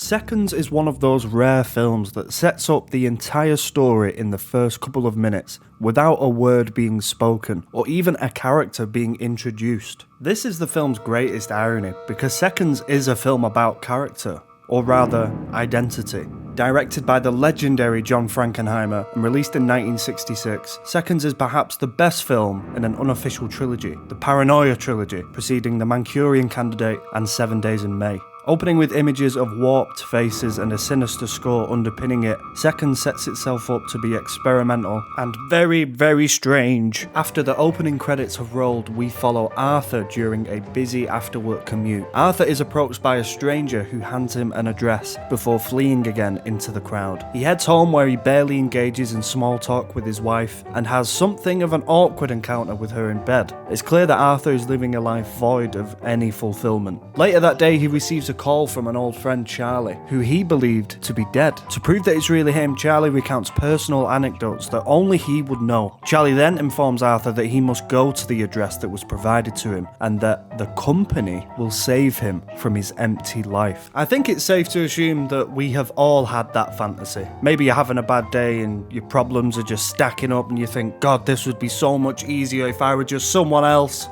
Seconds is one of those rare films that sets up the entire story in the first couple of minutes without a word being spoken or even a character being introduced. This is the film's greatest irony because Seconds is a film about character, or rather, identity. Directed by the legendary John Frankenheimer and released in 1966, Seconds is perhaps the best film in an unofficial trilogy, the Paranoia trilogy, preceding The Manchurian Candidate and 7 Days in May. Opening with images of warped faces and a sinister score underpinning it, Seconds sets itself up to be experimental and very, very strange. After the opening credits have rolled, we follow Arthur during a busy after-work commute. Arthur is approached by a stranger who hands him an address before fleeing again into the crowd. He heads home where he barely engages in small talk with his wife and has something of an awkward encounter with her in bed. It's clear that Arthur is living a life void of any fulfillment. Later that day, he receives a call from an old friend, Charlie, who he believed to be dead. To prove that it's really him, Charlie recounts personal anecdotes that only he would know. Charlie then informs Arthur that he must go to the address that was provided to him and that the company will save him from his empty life. I think it's safe to assume that we have all had that fantasy. Maybe you're having a bad day and your problems are just stacking up and you think, God, this would be so much easier if I were just someone else.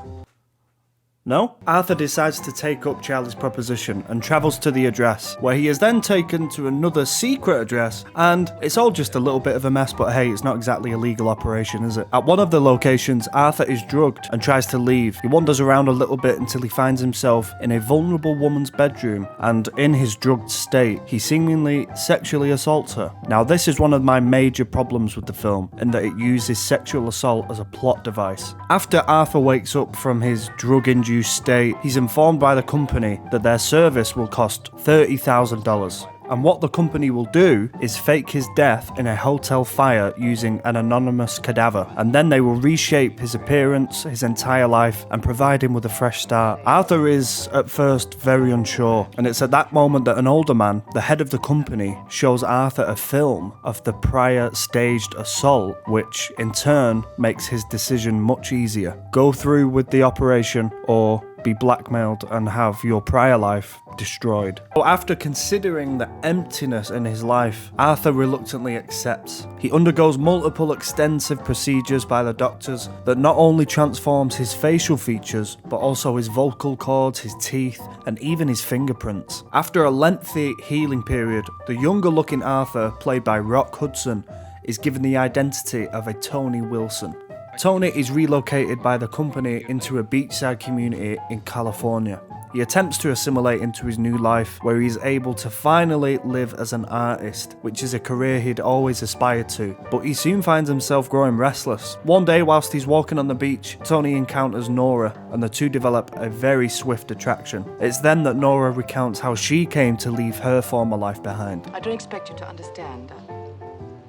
No? Arthur decides to take up Charlie's proposition and travels to the address, where he is then taken to another secret address, and it's all just a little bit of a mess, but hey, it's not exactly a legal operation, is it? At one of the locations, Arthur is drugged and tries to leave. He wanders around a little bit until he finds himself in a vulnerable woman's bedroom, and in his drugged state, he seemingly sexually assaults her. Now, this is one of my major problems with the film, in that it uses sexual assault as a plot device. After Arthur wakes up from his drug-induced state, he's informed by the company that their service will cost $30,000. And what the company will do is fake his death in a hotel fire using an anonymous cadaver, and then they will reshape his appearance, his entire life, and provide him with a fresh start. Arthur is at first very unsure, and it's at that moment that an older man, the head of the company, shows Arthur a film of the prior staged assault, which in turn makes his decision much easier. Go through with the operation or be blackmailed and have your prior life destroyed. But after considering the emptiness in his life, Arthur reluctantly accepts. He undergoes multiple extensive procedures by the doctors that not only transforms his facial features, but also his vocal cords, his teeth, and even his fingerprints. After a lengthy healing period, the younger looking Arthur, played by Rock Hudson, is given the identity of a Tony Wilson. Tony is relocated by the company into a beachside community in California. He attempts to assimilate into his new life, where he is able to finally live as an artist, which is a career he'd always aspired to, but he soon finds himself growing restless. One day, whilst he's walking on the beach, Tony encounters Nora, and the two develop a very swift attraction. It's then that Nora recounts how she came to leave her former life behind. I don't expect you to understand.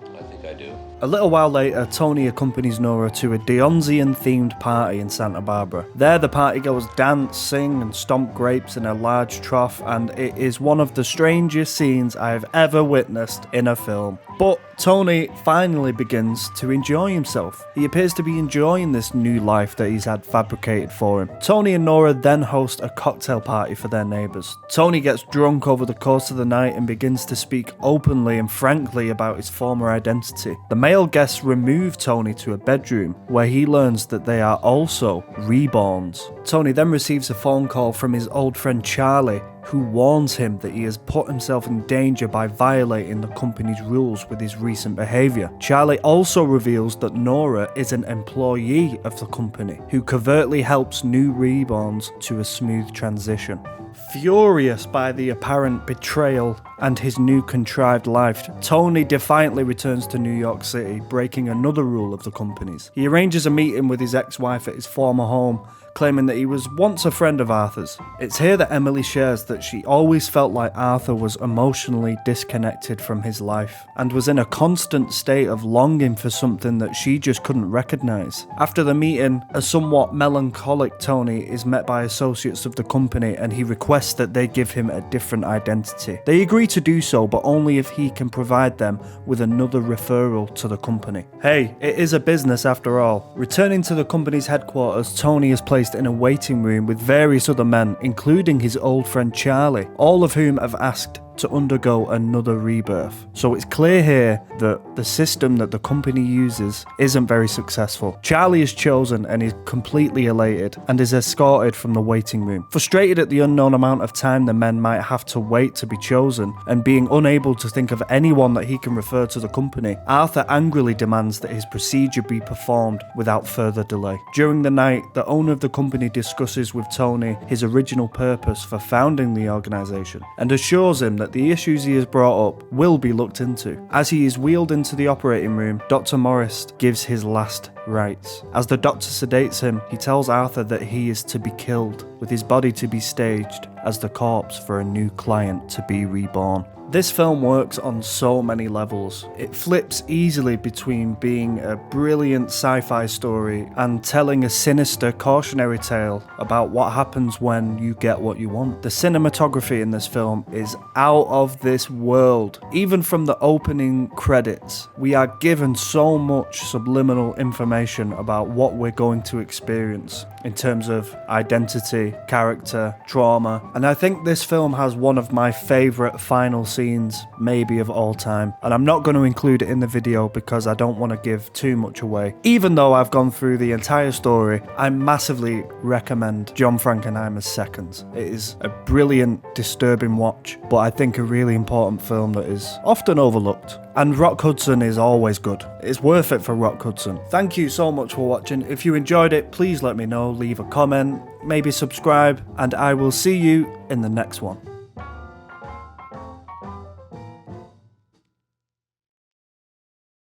I think I do. A little while later, Tony accompanies Nora to a Dionysian-themed party in Santa Barbara. There, the partygoers dance, sing, and stomp grapes in a large trough, and it is one of the strangest scenes I have ever witnessed in a film. But Tony finally begins to enjoy himself. He appears to be enjoying this new life that he's had fabricated for him. Tony and Nora then host a cocktail party for their neighbours. Tony gets drunk over the course of the night and begins to speak openly and frankly about his former identity. The male guests remove Tony to a bedroom where he learns that they are also reborns. Tony then receives a phone call from his old friend Charlie, who warns him that he has put himself in danger by violating the company's rules with his recent behaviour. Charlie also reveals that Nora is an employee of the company, who covertly helps new reborns to a smooth transition. Furious by the apparent betrayal and his new contrived life, Tony defiantly returns to New York City, breaking another rule of the company's. He arranges a meeting with his ex-wife at his former home, claiming that he was once a friend of Arthur's. It's here that Emily shares that she always felt like Arthur was emotionally disconnected from his life and was in a constant state of longing for something that she just couldn't recognise. After the meeting, a somewhat melancholic Tony is met by associates of the company and he requests that they give him a different identity. They agree to do so, but only if he can provide them with another referral to the company. Hey, it is a business after all. Returning to the company's headquarters, Tony is placed in a waiting room with various other men, including his old friend Charlie, all of whom have asked to undergo another rebirth. So it's clear here that the system that the company uses isn't very successful. Charlie is chosen and is completely elated and is escorted from the waiting room. Frustrated at the unknown amount of time the men might have to wait to be chosen and being unable to think of anyone that he can refer to the company, Arthur angrily demands that his procedure be performed without further delay. During the night, the owner of the company discusses with Tony his original purpose for founding the organisation and assures him that the issues he has brought up will be looked into. As he is wheeled into the operating room, Dr. Morris gives his last rites. As the doctor sedates him, he tells Arthur that he is to be killed, with his body to be staged as the corpse for a new client to be reborn. This film works on so many levels. It flips easily between being a brilliant sci-fi story and telling a sinister cautionary tale about what happens when you get what you want. The cinematography in this film is out of this world. Even from the opening credits, we are given so much subliminal information about what we're going to experience in terms of identity, character, trauma, and I think this film has one of my favourite final scenes maybe of all time, and I'm not going to include it in the video because I don't want to give too much away. Even though I've gone through the entire story, I massively recommend John Frankenheimer's Seconds. It is a brilliant, disturbing watch, but I think a really important film that is often overlooked. And Rock Hudson is always good. It's worth it for Rock Hudson. Thank you so much for watching. If you enjoyed it, please let me know, leave a comment, maybe subscribe, and I will see you in the next one.